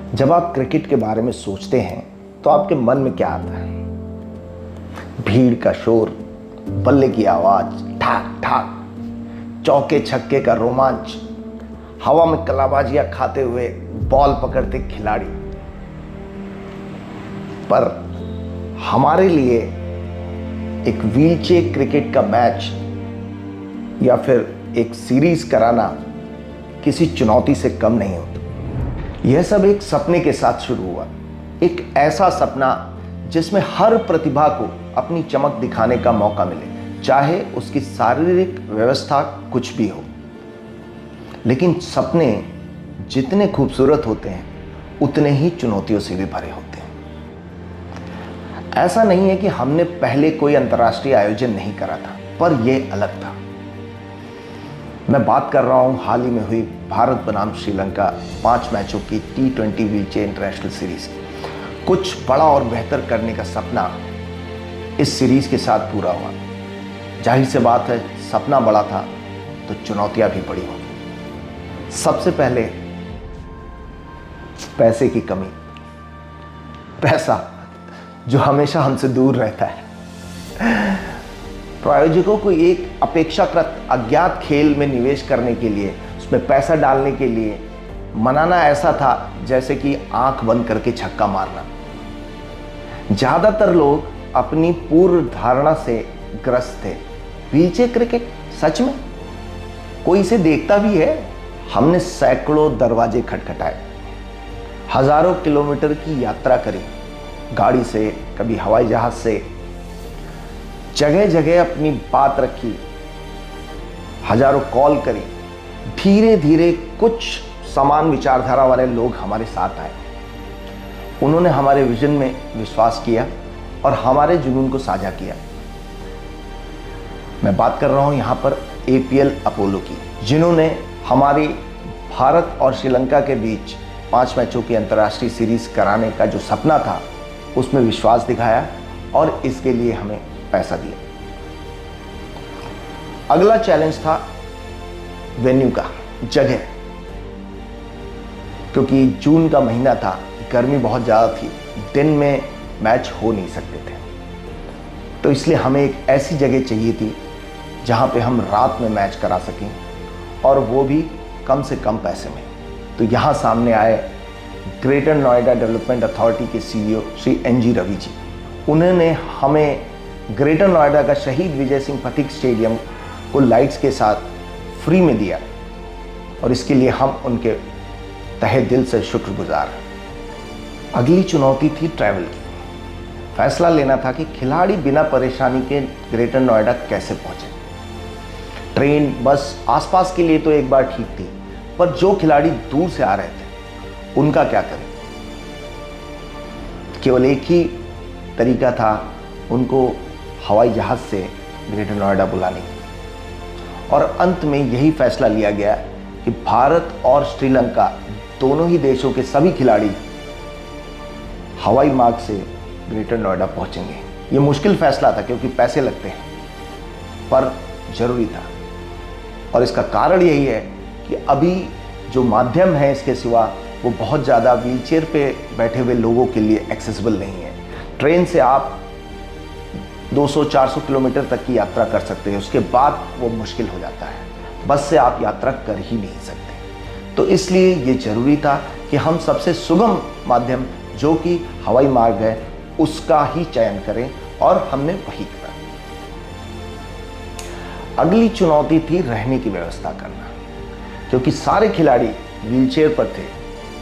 जब आप क्रिकेट के बारे में सोचते हैं तो आपके मन में क्या आता है? भीड़ का शोर, बल्ले की आवाज, ठाक ठाक, चौके छक्के का रोमांच, हवा में कलाबाजियां खाते हुए बॉल पकड़ते खिलाड़ी। पर हमारे लिए एक व्हीलचेयर क्रिकेट का मैच या फिर एक सीरीज कराना किसी चुनौती से कम नहीं होता। यह सब एक सपने के साथ शुरू हुआ, एक ऐसा सपना जिसमें हर प्रतिभा को अपनी चमक दिखाने का मौका मिले, चाहे उसकी शारीरिक व्यवस्था कुछ भी हो। लेकिन सपने जितने खूबसूरत होते हैं उतने ही चुनौतियों से भी भरे होते हैं। ऐसा नहीं है कि हमने पहले कोई अंतर्राष्ट्रीय आयोजन नहीं करा था, पर यह अलग था। मैं बात कर रहा हूं हाल ही में हुई भारत बनाम श्रीलंका 5 मैचों की T20 व्हीलचेयर इंटरनेशनल सीरीज। कुछ बड़ा और बेहतर करने का सपना इस सीरीज के साथ पूरा हुआ। जाहिर सी बात है, सपना बड़ा था तो चुनौतियां भी बड़ी होंगी। सबसे पहले पैसे की कमी, पैसा जो हमेशा हमसे दूर रहता है। प्रायोजकों को एक अपेक्षाकृत अज्ञात खेल में निवेश करने के लिए, उसमें पैसा डालने के लिए मनाना ऐसा था जैसे कि आंख बंद करके छक्का मारना। ज्यादातर लोग अपनी पूर्व धारणा से ग्रस्त थे। व्हीलचेयर क्रिकेट सच में कोई इसे देखता भी है? हमने सैकड़ों दरवाजे खटखटाए, हजारों किलोमीटर की यात्रा करी, गाड़ी से, कभी हवाई जहाज से, जगह जगह अपनी बात रखी, हजारों कॉल करी। धीरे धीरे कुछ समान विचारधारा वाले लोग हमारे साथ आए। उन्होंने हमारे विजन में विश्वास किया और हमारे जुनून को साझा किया। मैं बात कर रहा हूं यहां पर APL अपोलो की, जिन्होंने हमारी भारत और श्रीलंका के बीच 5 मैचों की अंतर्राष्ट्रीय सीरीज कराने का जो सपना था उसमें विश्वास दिखाया और इसके लिए हमें पैसा दिया। अगला चैलेंज था वेन्यू का, जगह। क्योंकि जून का महीना था, गर्मी बहुत ज़्यादा थी, दिन में मैच हो नहीं सकते थे, तो इसलिए हमें एक ऐसी जगह चाहिए थी जहां पे हम रात में मैच करा सकें, और वो भी कम से कम पैसे में। तो यहां सामने आए ग्रेटर नोएडा डेवलपमेंट अथॉरिटी के CEO श्री NG रवि जी। उन्होंने हमें ग्रेटर नोएडा का शहीद विजय सिंह पथिक स्टेडियम को लाइट्स के साथ फ्री में दिया, और इसके लिए हम उनके तहे दिल से शुक्रगुजार हैं। अगली चुनौती थी ट्रैवल की। फैसला लेना था कि खिलाड़ी बिना परेशानी के ग्रेटर नोएडा कैसे पहुंचे। ट्रेन, बस आसपास के लिए तो एक बार ठीक थी, पर जो खिलाड़ी दूर से आ रहे थे उनका क्या करें? केवल एक ही तरीका था उनको हवाई जहाज से ग्रेटर नोएडा बुलाने की, और अंत में यही फैसला लिया गया कि भारत और श्रीलंका दोनों ही देशों के सभी खिलाड़ी हवाई मार्ग से ग्रेटर नोएडा पहुंचेंगे। ये मुश्किल फैसला था क्योंकि पैसे लगते हैं, पर जरूरी था। और इसका कारण यही है कि अभी जो माध्यम है इसके सिवा वो बहुत ज़्यादा व्हीलचेयर पे बैठे हुए लोगों के लिए एक्सेसिबल नहीं है। ट्रेन से आप 200-400 किलोमीटर तक की यात्रा कर सकते हैं, उसके बाद वो मुश्किल हो जाता है। बस से आप यात्रा कर ही नहीं सकते। तो इसलिए ये जरूरी था कि हम सबसे सुगम माध्यम जो कि हवाई मार्ग है उसका ही चयन करें, और हमने वही करा। अगली चुनौती थी रहने की व्यवस्था करना, क्योंकि सारे खिलाड़ी व्हीलचेयर पर थे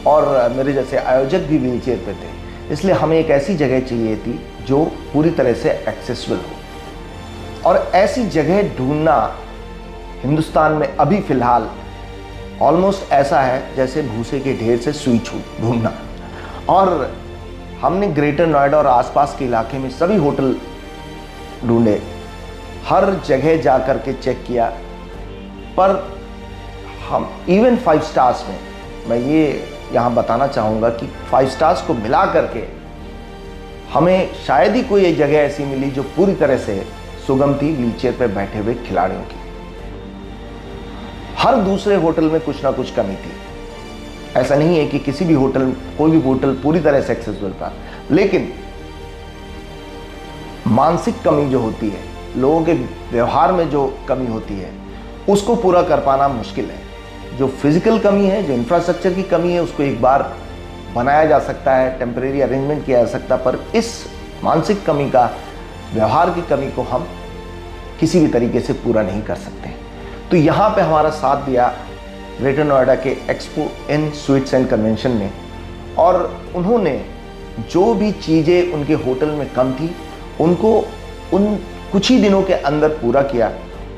और मेरे जैसे आयोजक भी व्हीलचेयर पर थे, इसलिए हमें एक ऐसी जगह चाहिए थी जो पूरी तरह से एक्सेसिबल हो। और ऐसी जगह ढूंढना हिंदुस्तान में अभी फिलहाल ऑलमोस्ट ऐसा है जैसे भूसे के ढेर से सुई ढूंढना। और हमने ग्रेटर नोएडा और आसपास के इलाके में सभी होटल ढूंढे, हर जगह जा कर के चेक किया, पर हम इवन 5 स्टार्स में, मैं ये यहाँ बताना चाहूँगा कि 5 स्टार्स को मिला करके हमें शायद ही कोई एक जगह ऐसी मिली जो पूरी तरह से सुगम थी व्हीलचेयर पर बैठे हुए खिलाड़ियों की। हर दूसरे होटल में कुछ ना कुछ कमी थी। ऐसा नहीं है कि किसी भी होटल, कोई भी होटल पूरी तरह सक्सेसफुल था, लेकिन मानसिक कमी जो होती है, लोगों के व्यवहार में जो कमी होती है, उसको पूरा कर पाना मुश्किल है। जो फिजिकल कमी है, जो इंफ्रास्ट्रक्चर की कमी है, उसको एक बार बनाया जा सकता है, टेम्परेरी अरेंजमेंट किया जा सकता है, पर इस मानसिक कमी का, व्यवहार की कमी को हम किसी भी तरीके से पूरा नहीं कर सकते। तो यहाँ पे हमारा साथ दिया ग्रेटर नोएडा के expo in sweets and convention ने, और उन्होंने जो भी चीज़ें उनके होटल में कम थी उनको उन कुछ ही दिनों के अंदर पूरा किया,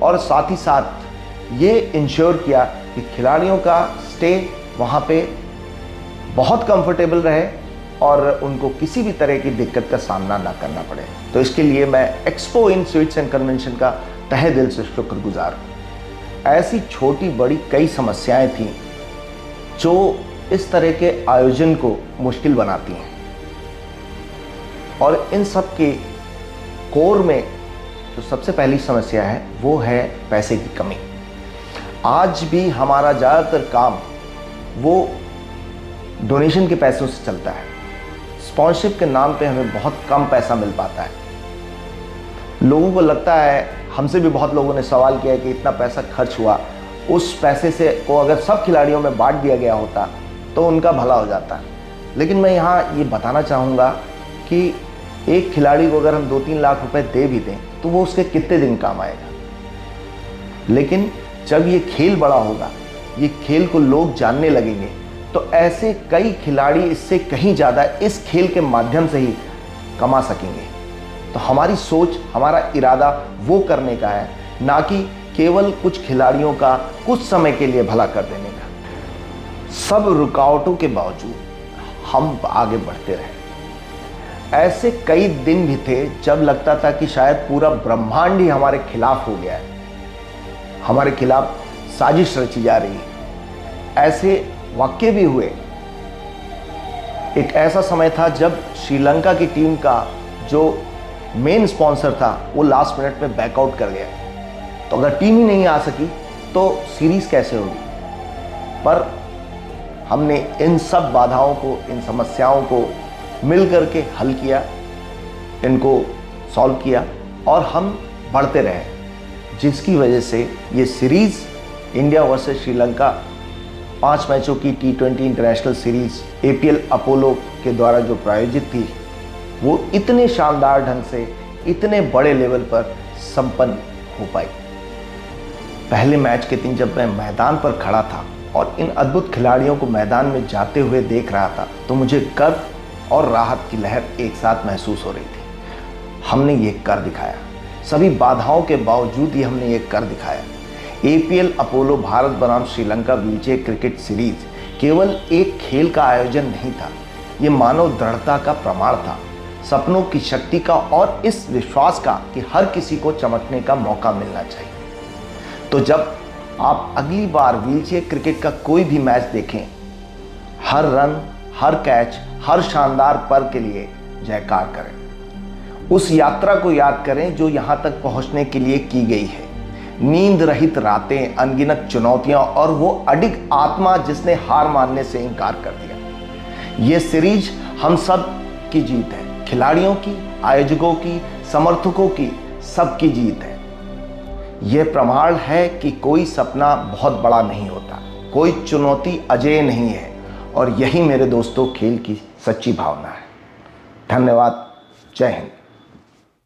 और साथ ही साथ ये इंश्योर किया कि खिलाड़ियों का स्टे वहाँ पे बहुत कंफर्टेबल रहे और उनको किसी भी तरह की दिक्कत का सामना ना करना पड़े। तो इसके लिए मैं expo in sweets and convention का तहे दिल से शुक्रगुजार हूँ। ऐसी छोटी बड़ी कई समस्याएं थीं जो इस तरह के आयोजन को मुश्किल बनाती हैं, और इन सब के कोर में जो सबसे पहली समस्या है वो है पैसे की कमी। आज भी हमारा ज़्यादातर काम वो डोनेशन के पैसों से चलता है। स्पॉन्सरशिप के नाम पे हमें बहुत कम पैसा मिल पाता है। लोगों को लगता है, हमसे भी बहुत लोगों ने सवाल किया है कि इतना पैसा खर्च हुआ, उस पैसे से को अगर सब खिलाड़ियों में बांट दिया गया होता तो उनका भला हो जाता। लेकिन मैं यहाँ ये बताना चाहूँगा कि एक खिलाड़ी को अगर हम 2-3 लाख रुपए दे भी दें तो वो उसके कितने दिन काम आएगा। लेकिन जब ये खेल बड़ा होगा, ये खेल को लोग जानने लगेंगे, तो ऐसे कई खिलाड़ी इससे कहीं ज़्यादा इस खेल के माध्यम से ही कमा सकेंगे। तो हमारी सोच, हमारा इरादा वो करने का है, ना कि केवल कुछ खिलाड़ियों का कुछ समय के लिए भला कर देने का। सब रुकावटों के बावजूद हम आगे बढ़ते रहे। ऐसे कई दिन भी थे जब लगता था कि शायद पूरा ब्रह्मांड ही हमारे खिलाफ हो गया है, हमारे खिलाफ साजिश रची जा रही है। ऐसे वाक्य भी हुए। एक ऐसा समय था जब श्रीलंका की टीम का जो मेन स्पॉन्सर था वो लास्ट मिनट में बैकआउट कर गया, तो अगर टीम ही नहीं आ सकी तो सीरीज कैसे होगी। पर हमने इन सब बाधाओं को, इन समस्याओं को मिल करके हल किया, इनको सॉल्व किया, और हम बढ़ते रहे, जिसकी वजह से ये सीरीज़ इंडिया वर्सेस श्रीलंका 5 मैचों की T20 international series APL Apollo के द्वारा जो प्रायोजित थी, वो इतने शानदार ढंग से, इतने बड़े लेवल पर संपन्न हो पाई। पहले मैच के दिन जब मैं मैदान पर खड़ा था और इन अद्भुत खिलाड़ियों को मैदान में जाते हुए देख रहा था, तो मुझे गर्व और राहत की लहर एक साथ महसूस हो रही थी। हमने ये कर दिखाया, सभी बाधाओं के बावजूद ही हमने ये कर दिखाया। APL अपोलो भारत बनाम श्रीलंका व्हीलचेयर क्रिकेट सीरीज केवल एक खेल का आयोजन नहीं था, ये मानव दृढ़ता का प्रमाण था, सपनों की शक्ति का, और इस विश्वास का कि हर किसी को चमकने का मौका मिलना चाहिए। तो जब आप अगली बार व्हीलचेयर क्रिकेट का कोई भी मैच देखें, हर रन, हर कैच, हर शानदार पल के लिए जयकार करें। उस यात्रा को याद करें जो यहाँ तक पहुँचने के लिए की गई है। नींद रहित रातें, अनगिनत चुनौतियां और वो अडिग आत्मा जिसने हार मानने से इनकार कर दिया। ये सीरीज हम सब की जीत है, खिलाड़ियों की, आयोजकों की, समर्थकों की, सबकी जीत है। यह प्रमाण है कि कोई सपना बहुत बड़ा नहीं होता, कोई चुनौती अजेय नहीं है, और यही मेरे दोस्तों खेल की सच्ची भावना है। धन्यवाद। जय हिंद।